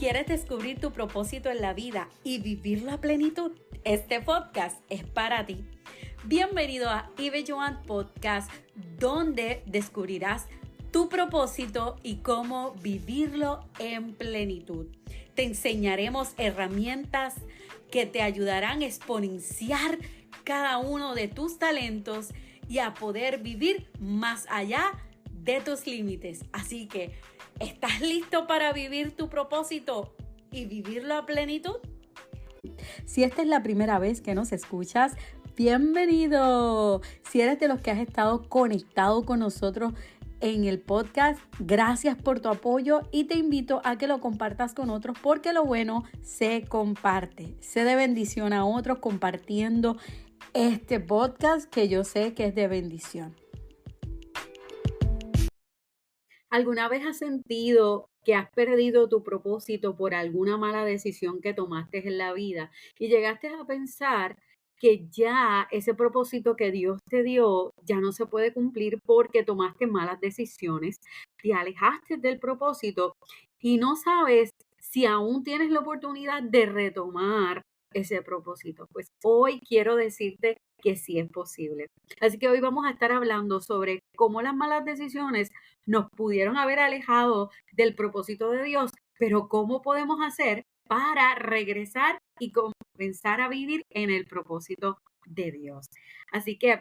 ¿Quieres descubrir tu propósito en la vida y vivirlo a plenitud? Este podcast es para ti. Bienvenido a Ibe Joan Podcast, donde descubrirás tu propósito y cómo vivirlo en plenitud. Te enseñaremos herramientas que te ayudarán a exponenciar cada uno de tus talentos y a poder vivir más allá de tus límites. Así que, ¿estás listo para vivir tu propósito y vivirlo a plenitud? Si esta es la primera vez que nos escuchas, bienvenido. Si eres de los que has estado conectado con nosotros en el podcast, gracias por tu apoyo y te invito a que lo compartas con otros porque lo bueno se comparte. Sé de bendición a otros compartiendo este podcast que yo sé que es de bendición. ¿Alguna vez has sentido que has perdido tu propósito por alguna mala decisión que tomaste en la vida y llegaste a pensar que ya ese propósito que Dios te dio ya no se puede cumplir porque tomaste malas decisiones, te alejaste del propósito y no sabes si aún tienes la oportunidad de retomar ese propósito? Pues hoy quiero decirte que sí es posible. Así que hoy vamos a estar hablando sobre cómo las malas decisiones nos pudieron haber alejado del propósito de Dios, pero ¿cómo podemos hacer para regresar y comenzar a vivir en el propósito de Dios? Así que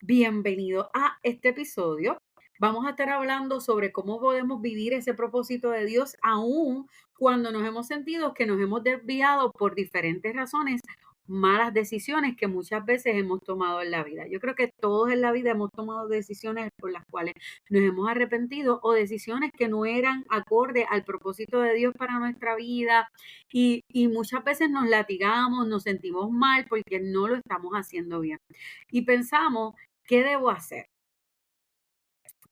bienvenido a este episodio. Vamos a estar hablando sobre cómo podemos vivir ese propósito de Dios aún cuando nos hemos sentido que nos hemos desviado por diferentes razones, malas decisiones que muchas veces hemos tomado en la vida. Yo creo que todos en la vida hemos tomado decisiones por las cuales nos hemos arrepentido o decisiones que no eran acorde al propósito de Dios para nuestra vida y muchas veces nos latigamos, nos sentimos mal porque no lo estamos haciendo bien. Y pensamos, ¿qué debo hacer?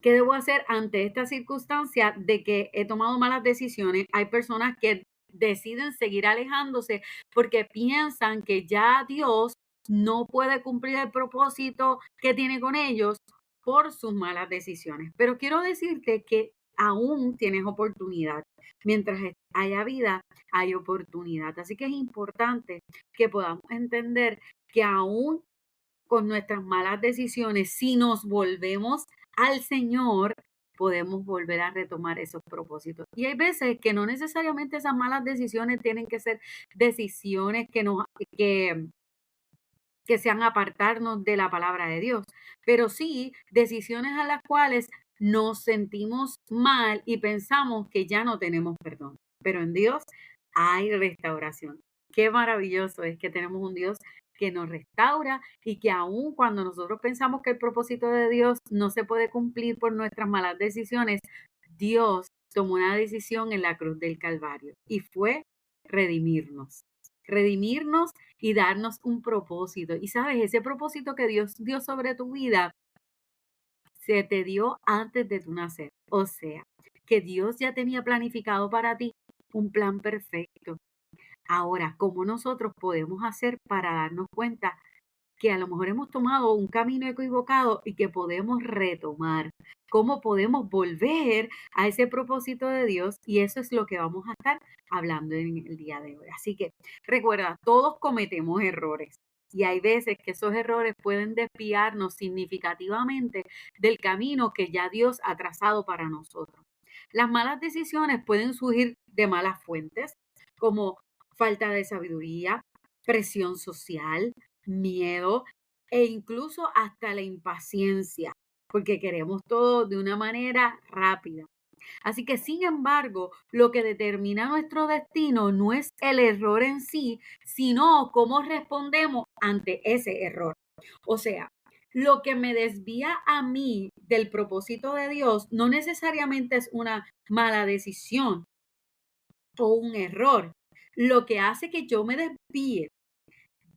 ¿Qué debo hacer ante esta circunstancia de que he tomado malas decisiones? Hay personas que deciden seguir alejándose porque piensan que ya Dios no puede cumplir el propósito que tiene con ellos por sus malas decisiones. Pero quiero decirte que aún tienes oportunidad. Mientras haya vida, hay oportunidad. Así que es importante que podamos entender que aún con nuestras malas decisiones, si nos volvemos al Señor, podemos volver a retomar esos propósitos. Y hay veces que no necesariamente esas malas decisiones tienen que ser decisiones que, que sean apartarnos de la palabra de Dios, pero sí decisiones a las cuales nos sentimos mal y pensamos que ya no tenemos perdón. Pero en Dios hay restauración. Qué maravilloso es que tenemos un Dios que nos restaura y que aun cuando nosotros pensamos que el propósito de Dios no se puede cumplir por nuestras malas decisiones, Dios tomó una decisión en la cruz del Calvario y fue redimirnos. Redimirnos y darnos un propósito. Y sabes, ese propósito que Dios dio sobre tu vida se te dio antes de tu nacer. O sea, que Dios ya tenía planificado para ti un plan perfecto. Ahora, ¿cómo nosotros podemos hacer para darnos cuenta que a lo mejor hemos tomado un camino equivocado y que podemos retomar? ¿Cómo podemos volver a ese propósito de Dios? Y eso es lo que vamos a estar hablando en el día de hoy. Así que recuerda, todos cometemos errores. Y hay veces que esos errores pueden desviarnos significativamente del camino que ya Dios ha trazado para nosotros. Las malas decisiones pueden surgir de malas fuentes, como falta de sabiduría, presión social, miedo e incluso hasta la impaciencia, porque queremos todo de una manera rápida. Así que, sin embargo, lo que determina nuestro destino no es el error en sí, sino cómo respondemos ante ese error. O sea, lo que me desvía a mí del propósito de Dios no necesariamente es una mala decisión o un error. Lo que hace que yo me desvíe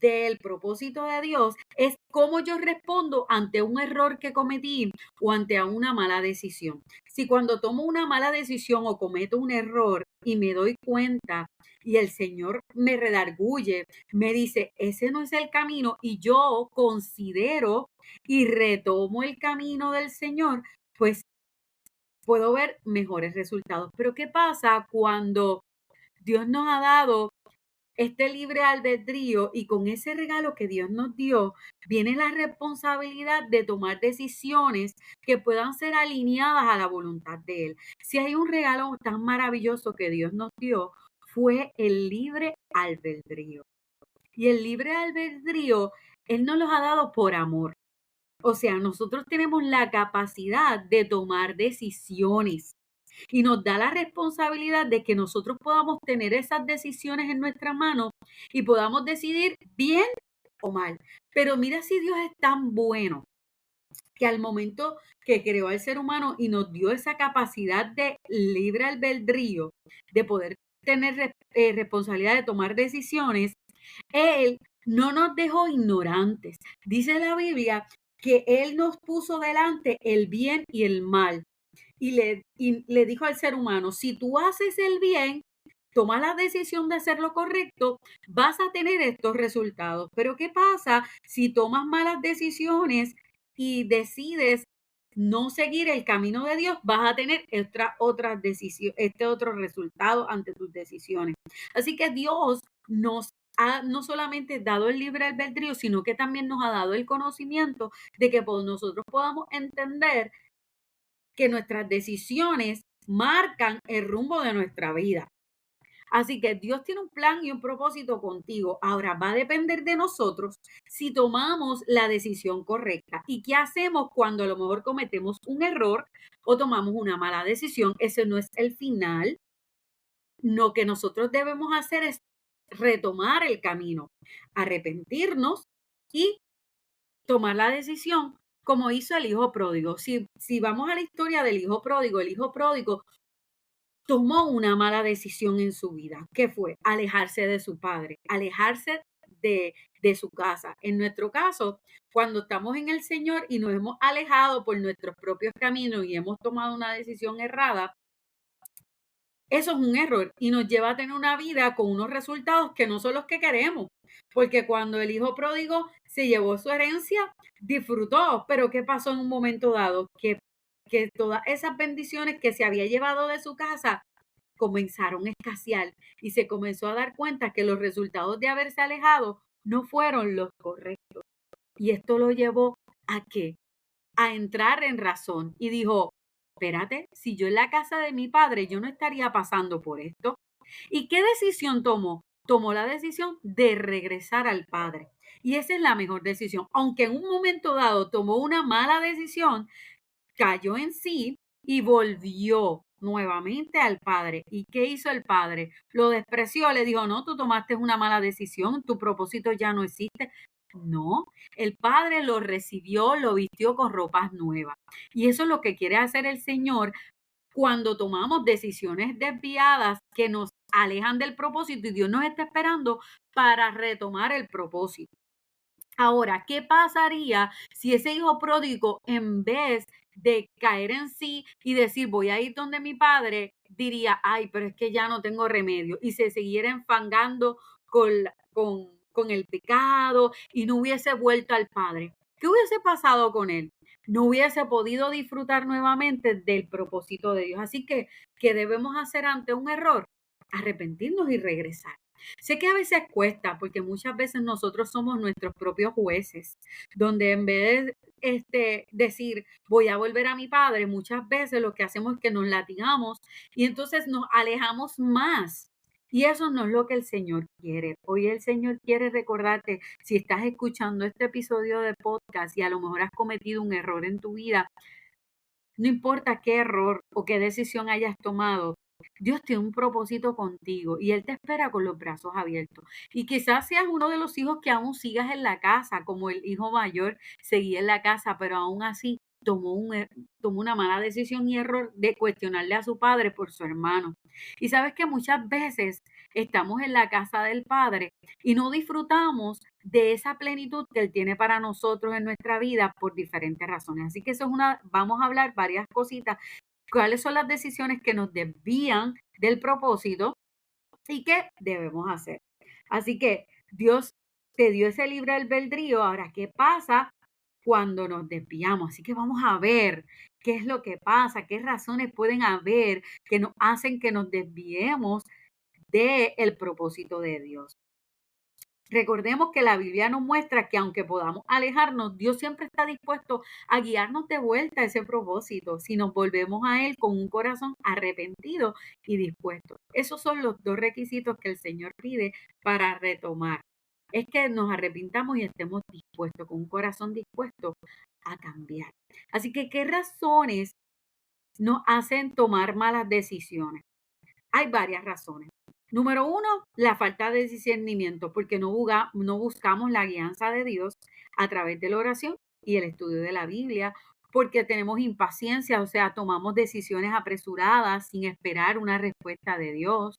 del propósito de Dios es cómo yo respondo ante un error que cometí o ante una mala decisión. Si cuando tomo una mala decisión o cometo un error y me doy cuenta y el Señor me redarguye, me dice, ese no es el camino y yo considero y retomo el camino del Señor, pues puedo ver mejores resultados. Pero ¿qué pasa cuando Dios nos ha dado este libre albedrío y con ese regalo que Dios nos dio, viene la responsabilidad de tomar decisiones que puedan ser alineadas a la voluntad de Él? Si hay un regalo tan maravilloso que Dios nos dio, fue el libre albedrío. Y el libre albedrío, Él nos los ha dado por amor. O sea, nosotros tenemos la capacidad de tomar decisiones y nos da la responsabilidad de que nosotros podamos tener esas decisiones en nuestras manos y podamos decidir bien o mal. Pero mira si Dios es tan bueno que al momento que creó al ser humano y nos dio esa capacidad de libre albedrío, de poder tener responsabilidad de tomar decisiones, Él no nos dejó ignorantes. Dice la Biblia que Él nos puso delante el bien y el mal y le dijo al ser humano, si tú haces el bien, toma la decisión de hacer lo correcto, vas a tener estos resultados. Pero ¿qué pasa si tomas malas decisiones y decides no seguir el camino de Dios? Vas a tener otras decisiones, este otro resultado ante tus decisiones. Así que Dios nos ha no solamente dado el libre albedrío, sino que también nos ha dado el conocimiento de que nosotros podamos entender que nuestras decisiones marcan el rumbo de nuestra vida. Así que Dios tiene un plan y un propósito contigo. Ahora va a depender de nosotros si tomamos la decisión correcta. ¿Y qué hacemos cuando a lo mejor cometemos un error o tomamos una mala decisión? Ese no es el final. Lo que nosotros debemos hacer es retomar el camino, arrepentirnos y tomar la decisión como hizo el hijo pródigo. Si vamos a la historia del hijo pródigo, el hijo pródigo tomó una mala decisión en su vida. ¿Qué fue? Alejarse de su padre, alejarse de su casa. En nuestro caso, cuando estamos en el Señor y nos hemos alejado por nuestros propios caminos y hemos tomado una decisión errada, eso es un error y nos lleva a tener una vida con unos resultados que no son los que queremos. Porque cuando el hijo pródigo se llevó su herencia, disfrutó, pero ¿qué pasó en un momento dado? Que todas esas bendiciones que se había llevado de su casa comenzaron a escasear y se comenzó a dar cuenta que los resultados de haberse alejado no fueron los correctos. Y esto lo llevó a qué? A entrar en razón y dijo, espérate, si yo en la casa de mi padre, yo no estaría pasando por esto. ¿Y qué decisión tomó? Tomó la decisión de regresar al padre. Y esa es la mejor decisión. Aunque en un momento dado tomó una mala decisión, cayó en sí y volvió nuevamente al padre. ¿Y qué hizo el padre? Lo despreció, le dijo, no, tú tomaste una mala decisión, tu propósito ya no existe. No, el padre lo recibió, lo vistió con ropas nuevas. Y eso es lo que quiere hacer el Señor cuando tomamos decisiones desviadas que nos alejan del propósito y Dios nos está esperando para retomar el propósito. Ahora, ¿qué pasaría si ese hijo pródigo, en vez de caer en sí y decir, voy a ir donde mi padre, diría, ay, pero es que ya no tengo remedio, y se siguiera enfangando con el pecado y no hubiese vuelto al padre? ¿Qué hubiese pasado con él? No hubiese podido disfrutar nuevamente del propósito de Dios. Así que, ¿qué debemos hacer ante un error? Arrepentirnos y regresar. Sé que a veces cuesta porque muchas veces nosotros somos nuestros propios jueces, donde en vez de decir voy a volver a mi padre, muchas veces lo que hacemos es que nos latigamos y entonces nos alejamos más. Y eso no es lo que el Señor quiere. Hoy el Señor quiere recordarte, si estás escuchando este episodio de podcast y a lo mejor has cometido un error en tu vida, no importa qué error o qué decisión hayas tomado, Dios tiene un propósito contigo y Él te espera con los brazos abiertos. Y quizás seas uno de los hijos que aún sigas en la casa, como el hijo mayor seguía en la casa, pero aún así tomó una mala decisión y error de cuestionarle a su padre por su hermano. Y sabes que muchas veces estamos en la casa del padre y no disfrutamos de esa plenitud que Él tiene para nosotros en nuestra vida por diferentes razones. Así que vamos a hablar varias cositas, cuáles son las decisiones que nos desvían del propósito y qué debemos hacer. Así que Dios te dio ese libre albedrío. Ahora, ¿qué pasa cuando nos desviamos. Así que vamos a ver qué es lo que pasa, qué razones pueden haber que nos hacen que nos desviemos del propósito de Dios. Recordemos que la Biblia nos muestra que aunque podamos alejarnos, Dios siempre está dispuesto a guiarnos de vuelta a ese propósito si nos volvemos a Él con un corazón arrepentido y dispuesto. Esos son los dos requisitos que el Señor pide para retomar. Es que nos arrepintamos y estemos dispuestos, con un corazón dispuesto a cambiar. Así que, ¿qué razones nos hacen tomar malas decisiones? Hay varias razones. Número uno, la falta de discernimiento, porque no buscamos la guianza de Dios a través de la oración y el estudio de la Biblia, porque tenemos impaciencia, o sea, tomamos decisiones apresuradas sin esperar una respuesta de Dios,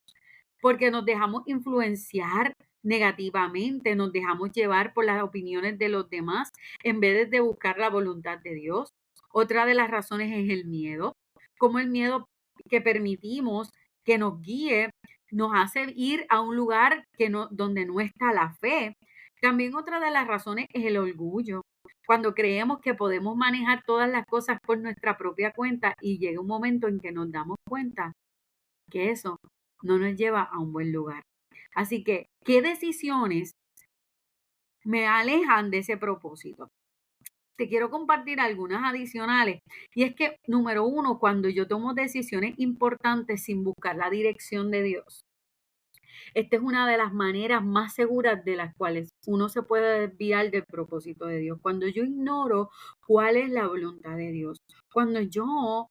porque nos dejamos influenciar negativamente, nos dejamos llevar por las opiniones de los demás en vez de buscar la voluntad de Dios. Otra de las razones es el miedo, como el miedo que permitimos que nos guíe, nos hace ir a un lugar donde no está la fe. También otra de las razones es el orgullo. Cuando creemos que podemos manejar todas las cosas por nuestra propia cuenta y llega un momento en que nos damos cuenta que eso no nos lleva a un buen lugar. Así que, ¿qué decisiones me alejan de ese propósito? Te quiero compartir algunas adicionales. Y es que, número uno, cuando yo tomo decisiones importantes sin buscar la dirección de Dios, esta es una de las maneras más seguras de las cuales uno se puede desviar del propósito de Dios. Cuando yo ignoro cuál es la voluntad de Dios, cuando yo,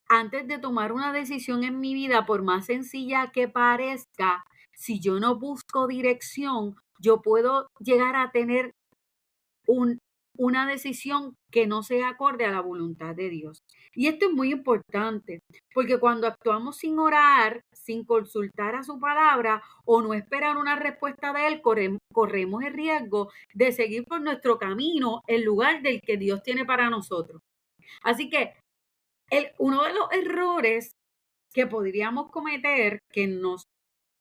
antes de tomar una decisión en mi vida, por más sencilla que parezca, si yo no busco dirección, yo puedo llegar a tener un, una decisión que no sea acorde a la voluntad de Dios. Y esto es muy importante, porque cuando actuamos sin orar, sin consultar a su palabra o no esperar una respuesta de Él, corremos el riesgo de seguir por nuestro camino en lugar del que Dios tiene para nosotros. Así que uno de los errores que podríamos cometer, que nos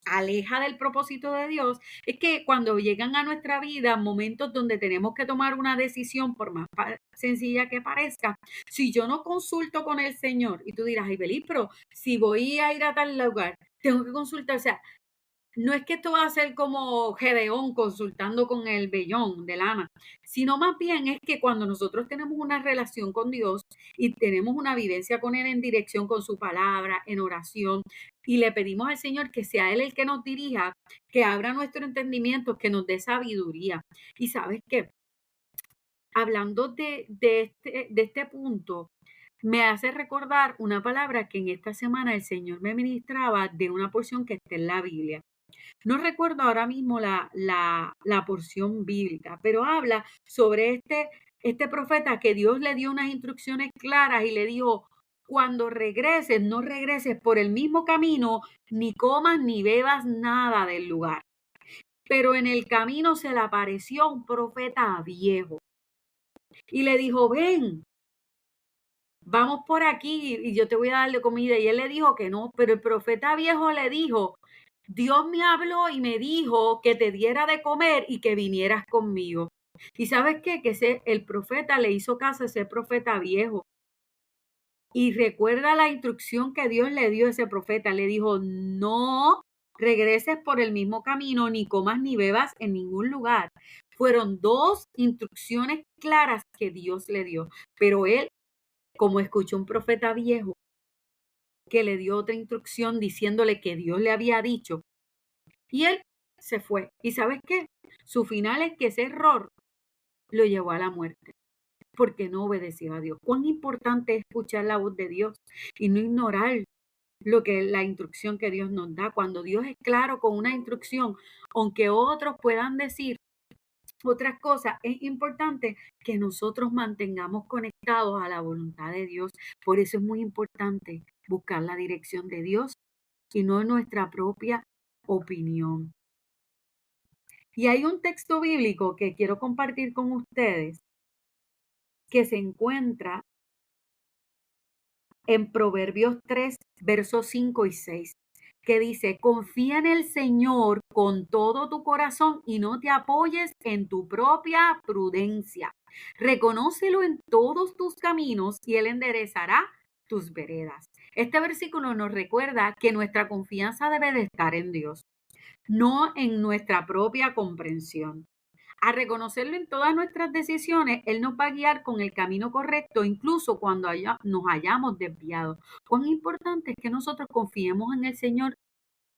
aleja del propósito de Dios, es que cuando llegan a nuestra vida momentos donde tenemos que tomar una decisión, por más sencilla que parezca, si yo no consulto con el Señor, y tú dirás, ay, Belis, pero si voy a ir a tal lugar, tengo que consultar, o sea, no es que esto va a ser como Gedeón consultando con el vellón de lana, sino más bien es que cuando nosotros tenemos una relación con Dios y tenemos una vivencia con Él en dirección con su palabra, en oración, y le pedimos al Señor que sea Él el que nos dirija, que abra nuestro entendimiento, que nos dé sabiduría. Y sabes qué, hablando de este punto, me hace recordar una palabra que en esta semana el Señor me ministraba de una porción que está en la Biblia. No recuerdo ahora mismo la porción bíblica, pero habla sobre este profeta que Dios le dio unas instrucciones claras y le dijo, cuando regreses, no regreses por el mismo camino, ni comas ni bebas nada del lugar. Pero en el camino se le apareció un profeta viejo y le dijo, ven, vamos por aquí y yo te voy a darle comida. Y él le dijo que no, pero el profeta viejo le dijo, Dios me habló y me dijo que te diera de comer y que vinieras conmigo. ¿Y sabes qué? Que el profeta le hizo caso a ese profeta viejo. Y recuerda la instrucción que Dios le dio a ese profeta. Le dijo, no regreses por el mismo camino, ni comas ni bebas en ningún lugar. Fueron dos instrucciones claras que Dios le dio. Pero él, como escuchó un profeta viejo que le dio otra instrucción diciéndole que Dios le había dicho, y él se fue. ¿Y sabes qué? Su final es que ese error lo llevó a la muerte, porque no obedeció a Dios. Cuán importante es escuchar la voz de Dios y no ignorar la instrucción que Dios nos da. Cuando Dios es claro con una instrucción, aunque otros puedan decir otras cosas, es importante que nosotros mantengamos conectados a la voluntad de Dios. Por eso es muy importante buscar la dirección de Dios y no nuestra propia opinión. Y hay un texto bíblico que quiero compartir con ustedes que se encuentra en Proverbios 3, versos 5 y 6, que dice, confía en el Señor con todo tu corazón y no te apoyes en tu propia prudencia. Reconócelo en todos tus caminos y Él enderezará tus veredas. Este versículo nos recuerda que nuestra confianza debe de estar en Dios, no en nuestra propia comprensión. A reconocerlo en todas nuestras decisiones, Él nos va a guiar con el camino correcto, incluso cuando nos hayamos desviado. Cuán importante es que nosotros confiemos en el Señor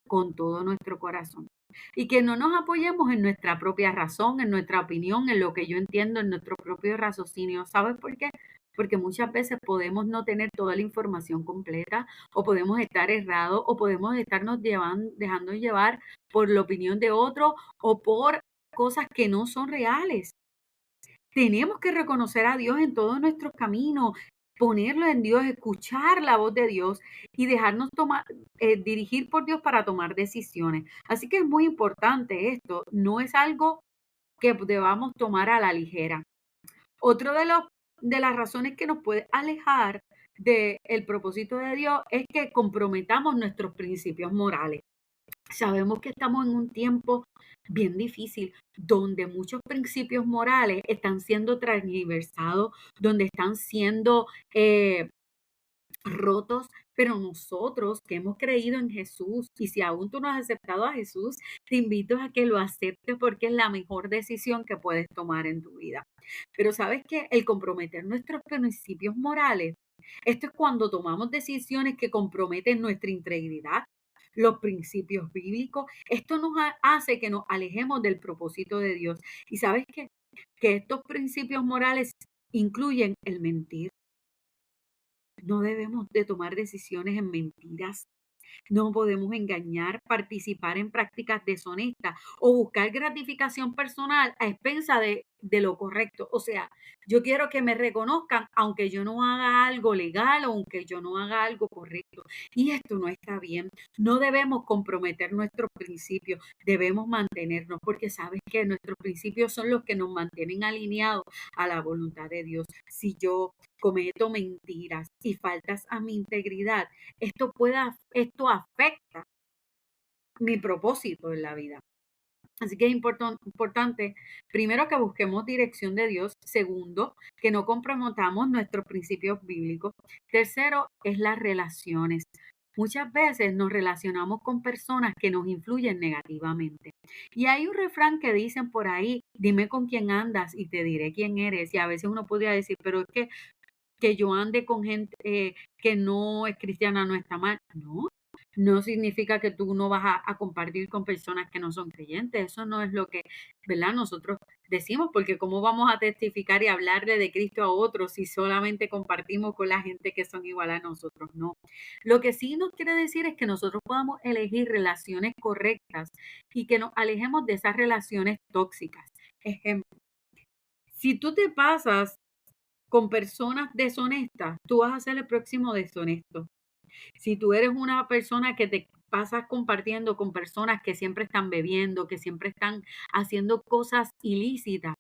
con todo nuestro corazón y que no nos apoyemos en nuestra propia razón, en nuestra opinión, en lo que yo entiendo, en nuestro propio raciocinio. ¿Sabes por qué? Porque muchas veces podemos no tener toda la información completa, o podemos estar errados, o podemos estarnos dejando llevar por la opinión de otro o por cosas que no son reales. Tenemos que reconocer a Dios en todos nuestros caminos, ponerlo en Dios, escuchar la voz de Dios y dejarnos dirigir por Dios para tomar decisiones. Así que es muy importante esto, no es algo que debamos tomar a la ligera. Otro de las razones que nos puede alejar del propósito de Dios es que comprometamos nuestros principios morales. Sabemos que estamos en un tiempo bien difícil, donde muchos principios morales están siendo transversados, donde están siendo rotos, pero nosotros que hemos creído en Jesús, y si aún tú no has aceptado a Jesús, te invito a que lo aceptes porque es la mejor decisión que puedes tomar en tu vida. Pero sabes que el comprometer nuestros principios morales, esto es cuando tomamos decisiones que comprometen nuestra integridad, los principios bíblicos. Esto nos hace que nos alejemos del propósito de Dios. Y sabes que estos principios morales incluyen el mentir. No debemos de tomar decisiones en mentiras. No podemos engañar, participar en prácticas deshonestas o buscar gratificación personal a expensa de lo correcto. O sea, yo quiero que me reconozcan aunque yo no haga algo legal o aunque yo no haga algo correcto. Y esto no está bien. No debemos comprometer nuestros principios. Debemos mantenernos porque sabes que nuestros principios son los que nos mantienen alineados a la voluntad de Dios. Si yo cometo mentiras y faltas a mi integridad, esto afecta mi propósito en la vida. Así que es importante, primero, que busquemos dirección de Dios. Segundo, que no comprometamos nuestros principios bíblicos. Tercero, es las relaciones. Muchas veces nos relacionamos con personas que nos influyen negativamente. Y hay un refrán que dicen por ahí: dime con quién andas y te diré quién eres. Y a veces uno podría decir, pero es que yo ande con gente que no es cristiana no está mal. No, no significa que tú no vas a compartir con personas que no son creyentes. Eso no es lo que, ¿verdad? Nosotros decimos, porque ¿cómo vamos a testificar y hablarle de Cristo a otros si solamente compartimos con la gente que son igual a nosotros? No. Lo que sí nos quiere decir es que nosotros podamos elegir relaciones correctas y que nos alejemos de esas relaciones tóxicas. Ejemplo, si tú te pasas con personas deshonestas, tú vas a ser el próximo deshonesto. Si tú eres una persona que te pasas compartiendo con personas que siempre están bebiendo, que siempre están haciendo cosas ilícitas,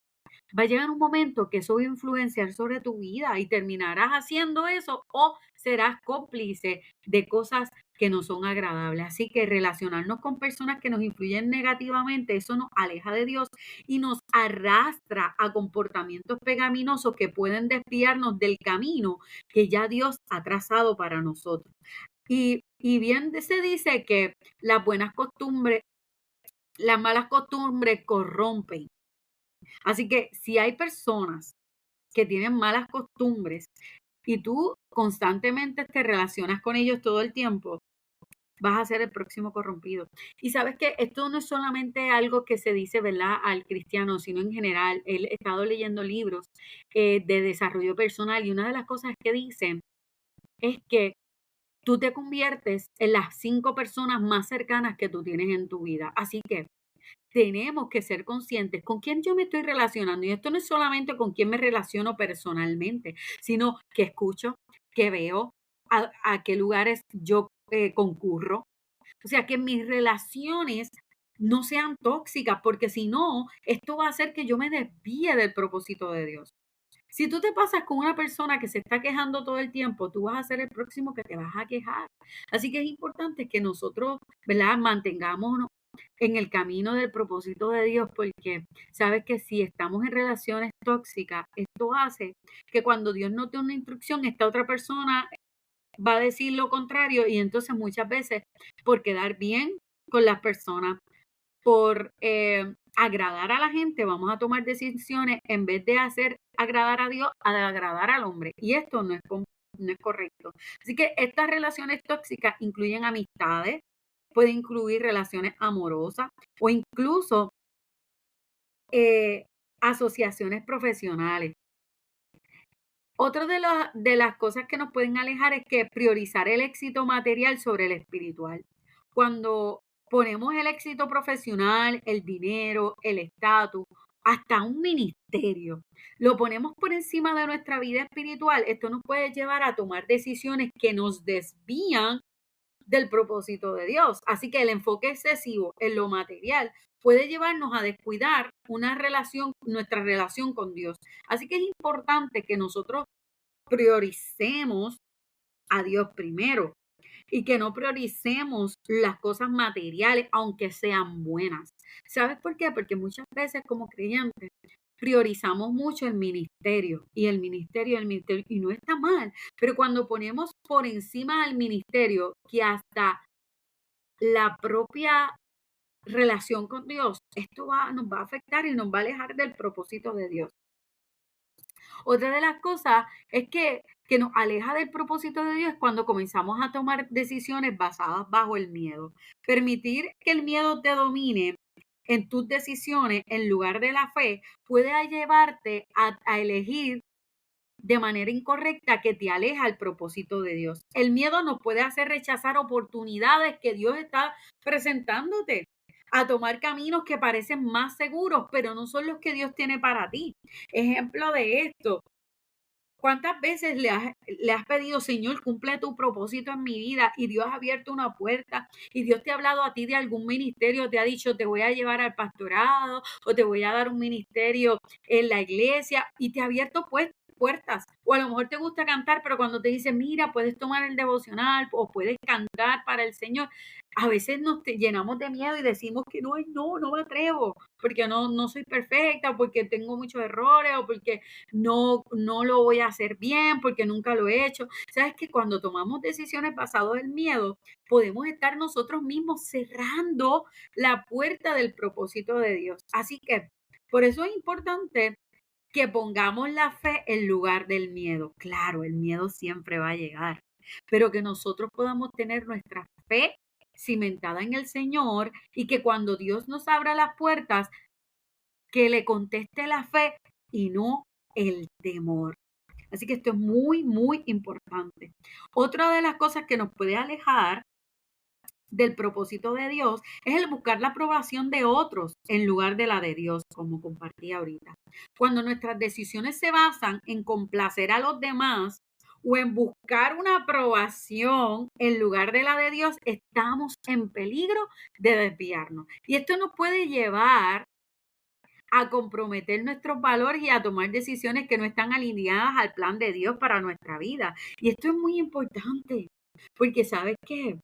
va a llegar un momento que eso va a influenciar sobre tu vida y terminarás haciendo eso o serás cómplice de cosas que no son agradables. Así que relacionarnos con personas que nos influyen negativamente, eso nos aleja de Dios y nos arrastra a comportamientos pecaminosos que pueden desviarnos del camino que ya Dios ha trazado para nosotros. Y bien se dice que las malas costumbres corrompen. Así que si hay personas que tienen malas costumbres y tú constantemente te relacionas con ellos todo el tiempo, vas a ser el próximo corrompido. Y sabes que esto no es solamente algo que se dice, ¿verdad?, al cristiano, sino en general. He estado leyendo libros de desarrollo personal y una de las cosas que dicen es que tú te conviertes en las 5 personas más cercanas que tú tienes en tu vida. Así que tenemos que ser conscientes con quién yo me estoy relacionando. Y esto no es solamente con quién me relaciono personalmente, sino que escucho, que veo, a qué lugares yo concurro. O sea, que mis relaciones no sean tóxicas, porque si no, esto va a hacer que yo me desvíe del propósito de Dios. Si tú te pasas con una persona que se está quejando todo el tiempo, tú vas a ser el próximo que te vas a quejar. Así que es importante que nosotros, ¿verdad?, mantengamos en el camino del propósito de Dios, porque sabes que si estamos en relaciones tóxicas, esto hace que cuando Dios nos dé una instrucción, esta otra persona va a decir lo contrario y entonces muchas veces por quedar bien con las personas, por agradar a la gente, vamos a tomar decisiones en vez de hacer agradar a Dios, a agradar al hombre. Y esto no es correcto. Así que estas relaciones tóxicas incluyen amistades, puede incluir relaciones amorosas o incluso eh, asociaciones profesionales. Otra de las cosas que nos pueden alejar es que priorizar el éxito material sobre el espiritual. Cuando ponemos el éxito profesional, el dinero, el estatus, hasta un ministerio, lo ponemos por encima de nuestra vida espiritual, esto nos puede llevar a tomar decisiones que nos desvían del propósito de Dios. Así que el enfoque excesivo en lo material puede llevarnos a descuidar nuestra relación con Dios. Así que es importante que nosotros prioricemos a Dios primero y que no prioricemos las cosas materiales, aunque sean buenas. ¿Sabes por qué? Porque muchas veces como creyentes priorizamos mucho el ministerio, y no está mal, pero cuando ponemos por encima del ministerio que hasta la propia relación con Dios, nos va a afectar y nos va a alejar del propósito de Dios. Otra de las cosas es que nos aleja del propósito de Dios cuando comenzamos a tomar decisiones basadas bajo el miedo. Permitir que el miedo te domine en tus decisiones en lugar de la fe puede llevarte a elegir de manera incorrecta que te aleja al propósito de Dios. El miedo nos puede hacer rechazar oportunidades que Dios está presentándote, a tomar caminos que parecen más seguros, pero no son los que Dios tiene para ti. Ejemplo de esto, ¿cuántas veces le has pedido, Señor, cumple tu propósito en mi vida? Y Dios ha abierto una puerta y Dios te ha hablado a ti de algún ministerio, te ha dicho, te voy a llevar al pastorado o te voy a dar un ministerio en la iglesia y te ha abierto puertas. O a lo mejor te gusta cantar, pero cuando te dice, mira, puedes tomar el devocional o puedes cantar para el Señor, a veces nos llenamos de miedo y decimos que no, no me atrevo, porque no soy perfecta, o porque tengo muchos errores, o porque no lo voy a hacer bien porque nunca lo he hecho. Sabes que cuando tomamos decisiones basadas en miedo, podemos estar nosotros mismos cerrando la puerta del propósito de Dios. Así que por eso es importante que pongamos la fe en lugar del miedo. Claro, el miedo siempre va a llegar, pero que nosotros podamos tener nuestra fe cimentada en el Señor y que cuando Dios nos abra las puertas, que le conteste la fe y no el temor. Así que esto es muy, muy importante. Otra de las cosas que nos puede alejar del propósito de Dios es el buscar la aprobación de otros en lugar de la de Dios, como compartí ahorita. Cuando nuestras decisiones se basan en complacer a los demás o en buscar una aprobación en lugar de la de Dios, estamos en peligro de desviarnos. Y esto nos puede llevar a comprometer nuestros valores y a tomar decisiones que no están alineadas al plan de Dios para nuestra vida. Y esto es muy importante, porque sabes que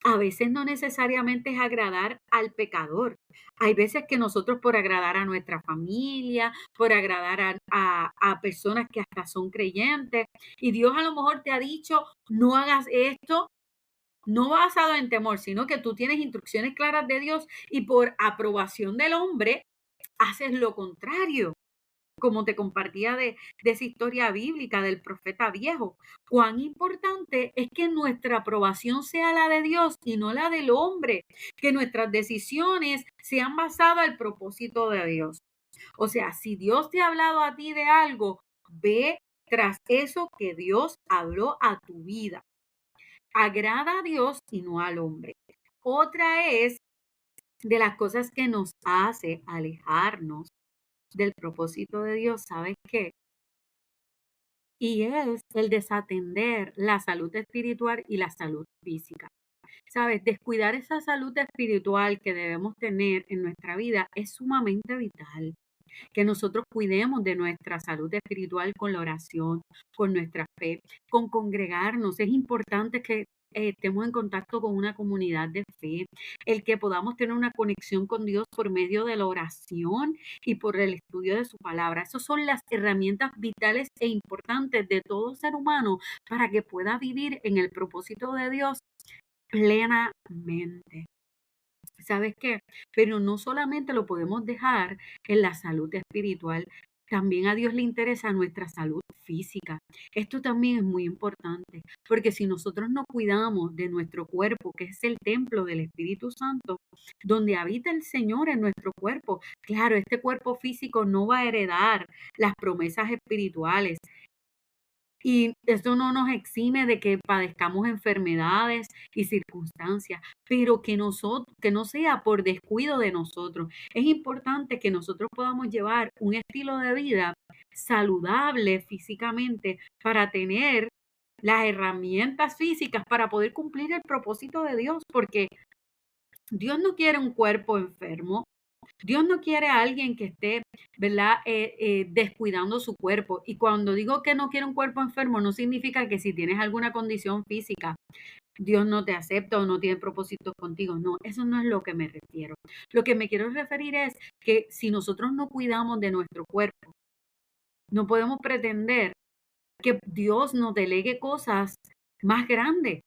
a veces no necesariamente es agradar al pecador. Hay veces que nosotros por agradar a nuestra familia, por agradar a personas que hasta son creyentes, y Dios a lo mejor te ha dicho, no hagas esto, no basado en temor, sino que tú tienes instrucciones claras de Dios y por aprobación del hombre haces lo contrario, como te compartía de esa historia bíblica del profeta viejo. Cuán importante es que nuestra aprobación sea la de Dios y no la del hombre, que nuestras decisiones sean basadas al propósito de Dios. O sea, si Dios te ha hablado a ti de algo, ve tras eso que Dios habló a tu vida. Agrada a Dios y no al hombre. Otra es de las cosas que nos hace alejarnos del propósito de Dios, ¿sabes qué? Y es el desatender la salud espiritual y la salud física. ¿Sabes? Descuidar esa salud espiritual que debemos tener en nuestra vida es sumamente vital. Que nosotros cuidemos de nuestra salud espiritual con la oración, con nuestra fe, con congregarnos. Es importante que estemos en contacto con una comunidad de fe, el que podamos tener una conexión con Dios por medio de la oración y por el estudio de su palabra. Esas son las herramientas vitales e importantes de todo ser humano para que pueda vivir en el propósito de Dios plenamente. ¿Sabes qué? Pero no solamente lo podemos dejar en la salud espiritual, también a Dios le interesa nuestra salud física. Esto también es muy importante, porque si nosotros no cuidamos de nuestro cuerpo, que es el templo del Espíritu Santo, donde habita el Señor en nuestro cuerpo, claro, este cuerpo físico no va a heredar las promesas espirituales. Y esto no nos exime de que padezcamos enfermedades y circunstancias, pero que no sea por descuido de nosotros. Es importante que nosotros podamos llevar un estilo de vida saludable físicamente para tener las herramientas físicas para poder cumplir el propósito de Dios, porque Dios no quiere un cuerpo enfermo. Dios no quiere a alguien que esté, ¿verdad? Descuidando su cuerpo. Y cuando digo que no quiere un cuerpo enfermo, no significa que si tienes alguna condición física, Dios no te acepta o no tiene propósitos contigo. No, eso no es lo que me refiero. Lo que me quiero referir es que si nosotros no cuidamos de nuestro cuerpo, no podemos pretender que Dios nos delegue cosas más grandes.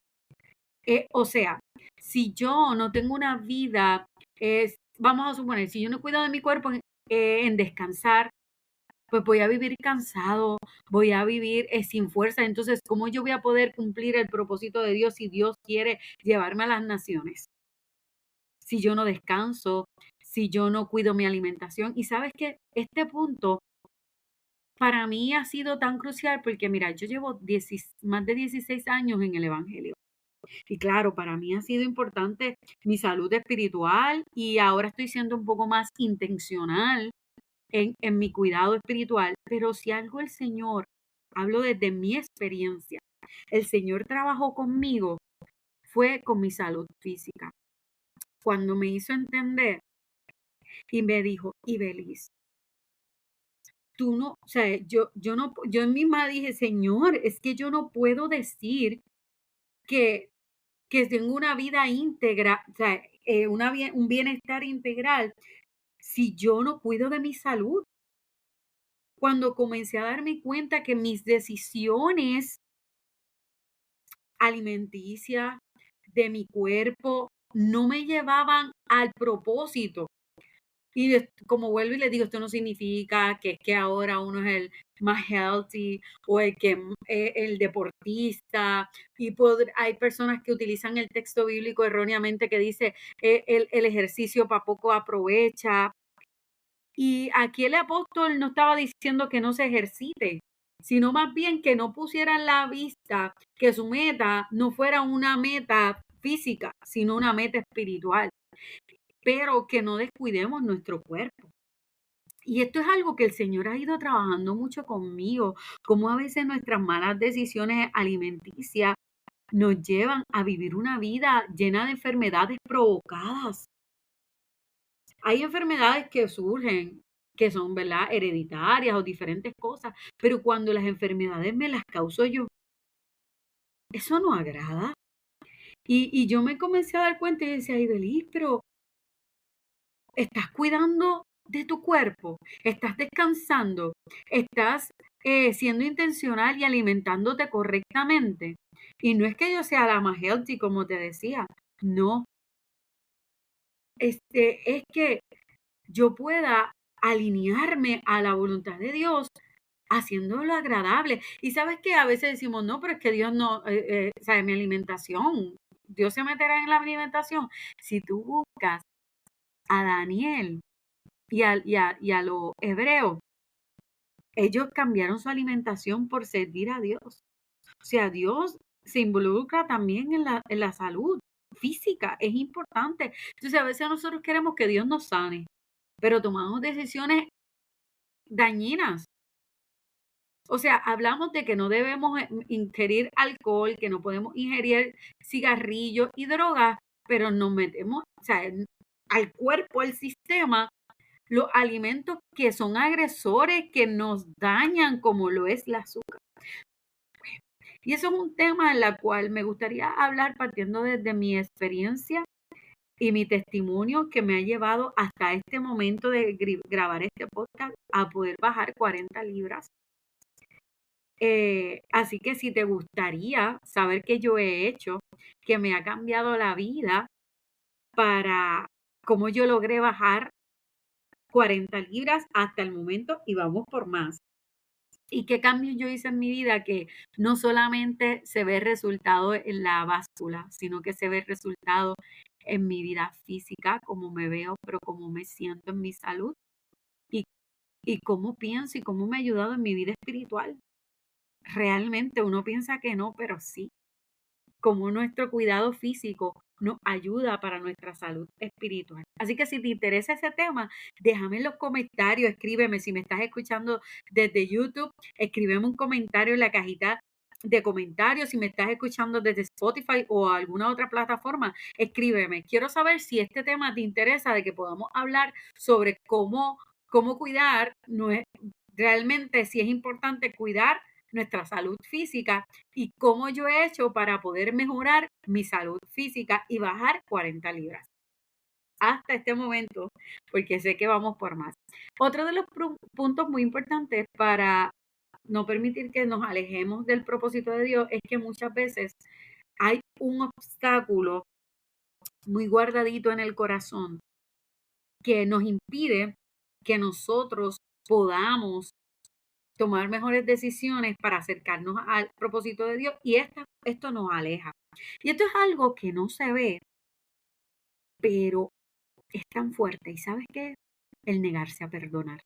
O sea, si yo no tengo una vida, vamos a suponer, si yo no cuido de mi cuerpo en descansar, pues voy a vivir cansado, voy a vivir sin fuerza. Entonces, ¿cómo yo voy a poder cumplir el propósito de Dios si Dios quiere llevarme a las naciones? Si yo no descanso, si yo no cuido mi alimentación. Y sabes que este punto para mí ha sido tan crucial porque, mira, yo llevo más de 16 años en el Evangelio. Y claro, para mí ha sido importante mi salud espiritual y ahora estoy siendo un poco más intencional en mi cuidado espiritual. Pero si algo el Señor, hablo desde mi experiencia, el Señor trabajó conmigo, fue con mi salud física. Cuando me hizo entender y me dijo, Ibelis, tú no, o sea, yo no, yo misma dije, Señor, es que yo no puedo decir que tengo una vida íntegra, o sea, un bienestar integral, si yo no cuido de mi salud. Cuando comencé a darme cuenta que mis decisiones alimenticias de mi cuerpo no me llevaban al propósito. Y como vuelvo y le digo, esto no significa que es que ahora uno es el más healthy o el deportista. Y hay personas que utilizan el texto bíblico erróneamente que dice el ejercicio para poco aprovecha. Y aquí el apóstol no estaba diciendo que no se ejercite, sino más bien que no pusiera en la vista que su meta no fuera una meta física, sino una meta espiritual, pero que no descuidemos nuestro cuerpo. Y esto es algo que el Señor ha ido trabajando mucho conmigo, como a veces nuestras malas decisiones alimenticias nos llevan a vivir una vida llena de enfermedades provocadas. Hay enfermedades que surgen, que son, ¿verdad?, hereditarias o diferentes cosas, pero cuando las enfermedades me las causo yo, eso no agrada. Y yo me comencé a dar cuenta y decía, ay, Belis, pero estás cuidando de tu cuerpo, estás descansando, estás siendo intencional y alimentándote correctamente. Y no es que yo sea la más healthy, como te decía, no, es que yo pueda alinearme a la voluntad de Dios haciéndolo agradable. Y sabes que a veces decimos, no, pero es que Dios no, sabe, mi alimentación, Dios se meterá en la alimentación. Si tú buscas a Daniel y a los hebreos, ellos cambiaron su alimentación por servir a Dios. O sea, Dios se involucra también en la salud física, es importante. Entonces, a veces nosotros queremos que Dios nos sane, pero tomamos decisiones dañinas. O sea, hablamos de que no debemos ingerir alcohol, que no podemos ingerir cigarrillos y drogas, pero nos metemos, o sea, al cuerpo, al sistema, los alimentos que son agresores, que nos dañan, como lo es el azúcar. Y eso es un tema en el cual me gustaría hablar partiendo desde mi experiencia y mi testimonio que me ha llevado hasta este momento de grabar este podcast a poder bajar 40 libras. Así que si te gustaría saber qué yo he hecho, que me ha cambiado la vida para cómo yo logré bajar 40 libras hasta el momento y vamos por más. ¿Y qué cambios yo hice en mi vida? Que no solamente se ve el resultado en la báscula, sino que se ve el resultado en mi vida física, cómo me veo, pero cómo me siento en mi salud y, y cómo pienso y cómo me ha ayudado en mi vida espiritual. Realmente uno piensa que no, pero sí, como nuestro cuidado físico nos ayuda para nuestra salud espiritual. Así que si te interesa ese tema, déjame en los comentarios, escríbeme. Si me estás escuchando desde YouTube, escríbeme un comentario en la cajita de comentarios. Si me estás escuchando desde Spotify o alguna otra plataforma, escríbeme. Quiero saber si este tema te interesa, de que podamos hablar sobre cómo cuidar, realmente si es importante cuidar nuestra salud física y cómo yo he hecho para poder mejorar mi salud física y bajar 40 libras hasta este momento, porque sé que vamos por más. Otro de los puntos muy importantes para no permitir que nos alejemos del propósito de Dios es que muchas veces hay un obstáculo muy guardadito en el corazón que nos impide que nosotros podamos tomar mejores decisiones para acercarnos al propósito de Dios y esto nos aleja. Y esto es algo que no se ve, pero es tan fuerte. ¿Y sabes qué? El negarse a perdonar.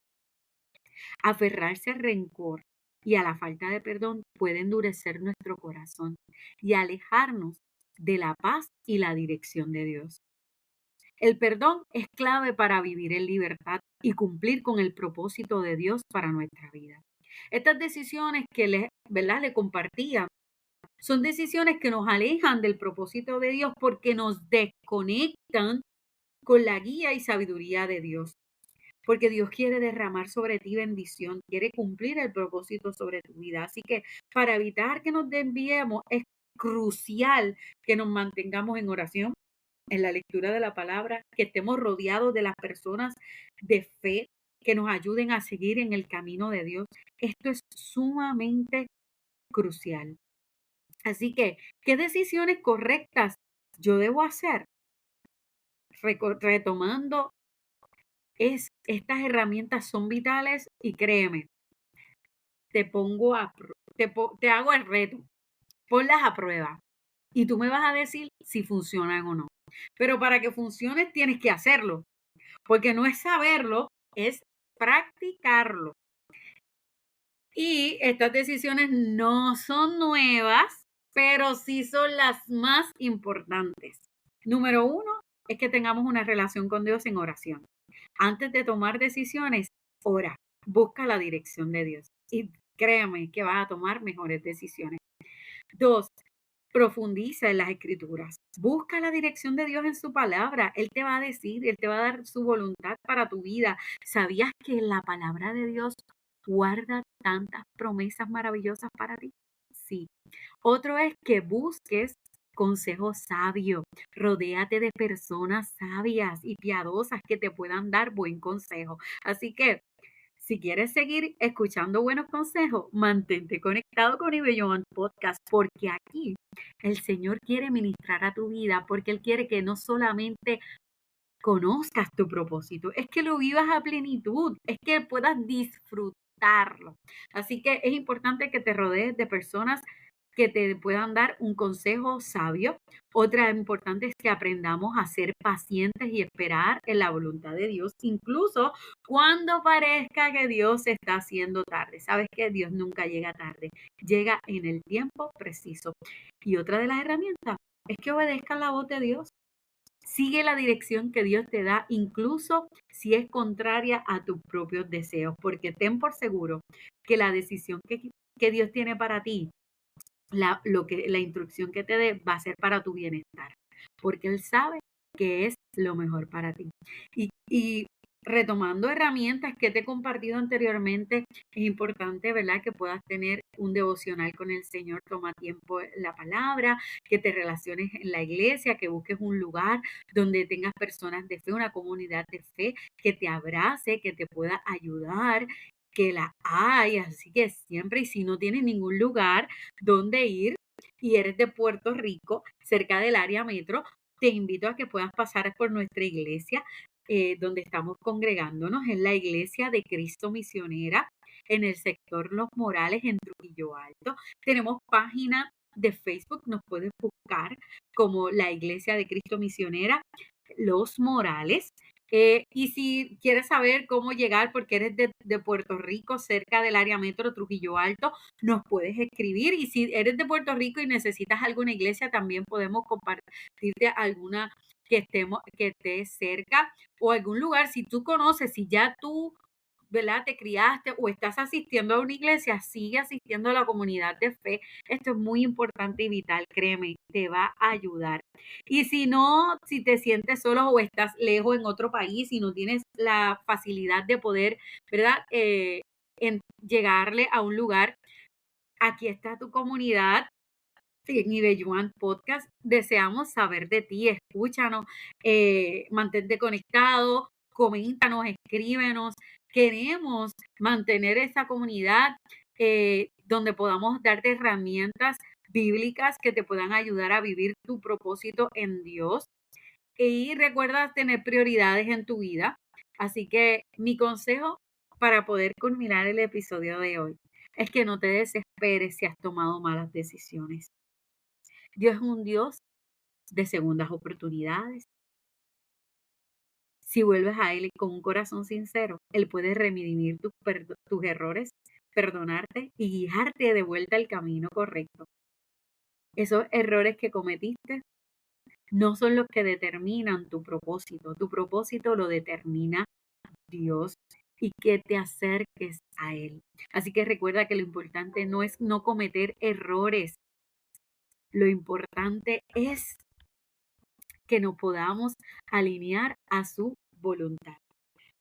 Aferrarse al rencor y a la falta de perdón puede endurecer nuestro corazón y alejarnos de la paz y la dirección de Dios. El perdón es clave para vivir en libertad y cumplir con el propósito de Dios para nuestra vida. Estas decisiones que le compartía son decisiones que nos alejan del propósito de Dios porque nos desconectan con la guía y sabiduría de Dios. Porque Dios quiere derramar sobre ti bendición, quiere cumplir el propósito sobre tu vida. Así que para evitar que nos desviemos, es crucial que nos mantengamos en oración, en la lectura de la palabra, que estemos rodeados de las personas de fe que nos ayuden a seguir en el camino de Dios. Esto es sumamente crucial. Así que, ¿qué decisiones correctas yo debo hacer? Retomando, estas herramientas son vitales y créeme, te hago el reto, ponlas a prueba y tú me vas a decir si funcionan o no. Pero para que funcione tienes que hacerlo, porque no es saberlo, es practicarlo. Y estas decisiones no son nuevas, pero sí son las más importantes. Número uno es que tengamos una relación con Dios en oración. Antes de tomar decisiones, ora, busca la dirección de Dios y créame que vas a tomar mejores decisiones. Dos, profundiza en las escrituras. Busca la dirección de Dios en su palabra. Él te va a decir, Él te va a dar su voluntad para tu vida. ¿Sabías que la palabra de Dios guarda tantas promesas maravillosas para ti? Sí. Otro es que busques consejo sabio. Rodéate de personas sabias y piadosas que te puedan dar buen consejo. Así que si quieres seguir escuchando buenos consejos, mantente conectado con Ibelloman Podcast, porque aquí el Señor quiere ministrar a tu vida, porque Él quiere que no solamente conozcas tu propósito, es que lo vivas a plenitud, es que puedas disfrutarlo. Así que es importante que te rodees de personas que te puedan dar un consejo sabio. Otra importante es que aprendamos a ser pacientes y esperar en la voluntad de Dios, incluso cuando parezca que Dios está haciendo tarde. Sabes que Dios nunca llega tarde, llega en el tiempo preciso. Y otra de las herramientas es que obedezcan la voz de Dios. Sigue la dirección que Dios te da, incluso si es contraria a tus propios deseos, porque ten por seguro que la decisión que Dios tiene para ti, la instrucción que te dé va a ser para tu bienestar, porque Él sabe que es lo mejor para ti. Y retomando herramientas que te he compartido anteriormente, es importante, ¿verdad?, que puedas tener un devocional con el Señor. Toma tiempo en la palabra, que te relaciones en la iglesia, que busques un lugar donde tengas personas de fe, una comunidad de fe que te abrace, que te pueda ayudar, que la hay. Así que siempre, y si no tienes ningún lugar donde ir y eres de Puerto Rico, cerca del área metro, te invito a que puedas pasar por nuestra iglesia, donde estamos congregándonos en la Iglesia de Cristo Misionera en el sector Los Morales en Trujillo Alto. Tenemos página de Facebook, nos puedes buscar como la Iglesia de Cristo Misionera Los Morales. Y si quieres saber cómo llegar, porque eres de Puerto Rico, cerca del área metro Trujillo Alto, nos puedes escribir. Y si eres de Puerto Rico y necesitas alguna iglesia, también podemos compartirte alguna que esté cerca, o algún lugar. Si tú conoces, si ya tú, ¿verdad?, te criaste o estás asistiendo a una iglesia, sigue asistiendo a la comunidad de fe. Esto es muy importante y vital, créeme, te va a ayudar. Y si no, si te sientes solo o estás lejos en otro país y no tienes la facilidad de poder, ¿verdad?, llegarle a un lugar, aquí está tu comunidad en Ibelluan Podcast. Deseamos saber de ti, escúchanos, mantente conectado, coméntanos, escríbenos. Queremos mantener esa comunidad donde podamos darte herramientas bíblicas que te puedan ayudar a vivir tu propósito en Dios. Y recuerda tener prioridades en tu vida. Así que mi consejo para poder culminar el episodio de hoy es que no te desesperes si has tomado malas decisiones. Dios es un Dios de segundas oportunidades. Si vuelves a Él con un corazón sincero, Él puede redimir tus errores, perdonarte y guiarte de vuelta al camino correcto. Esos errores que cometiste no son los que determinan tu propósito. Tu propósito lo determina Dios, y que te acerques a Él. Así que recuerda que lo importante no es no cometer errores. Lo importante es que nos podamos alinear a su voluntad.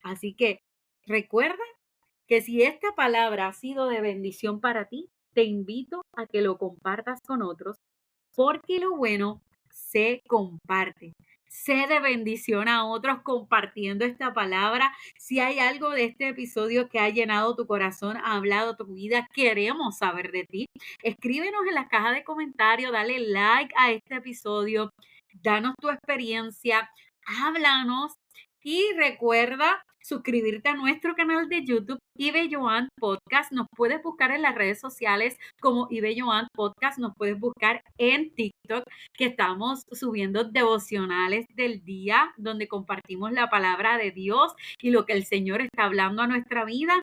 Así que recuerda que si esta palabra ha sido de bendición para ti, te invito a que lo compartas con otros, porque lo bueno se comparte. Sé de bendición a otros compartiendo esta palabra. Si hay algo de este episodio que ha llenado tu corazón, ha hablado tu vida, queremos saber de ti. Escríbenos en la caja de comentarios, dale like a este episodio, danos tu experiencia, háblanos y recuerda suscribirte a nuestro canal de YouTube, Ibelluan Podcast. Nos puedes buscar en las redes sociales como Ibelluan Podcast. Nos puedes buscar en TikTok, que estamos subiendo devocionales del día donde compartimos la palabra de Dios y lo que el Señor está hablando a nuestra vida.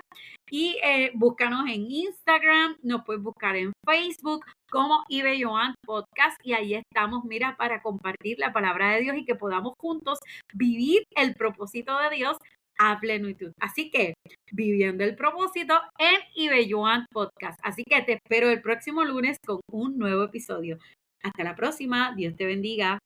Y búscanos en Instagram, nos puedes buscar en Facebook como Ibelluan Podcast, y ahí estamos, mira, para compartir la palabra de Dios y que podamos juntos vivir el propósito de Dios a plenitud. Así que viviendo el propósito en Ibelluan Podcast. Así que te espero el próximo lunes con un nuevo episodio. Hasta la próxima. Dios te bendiga.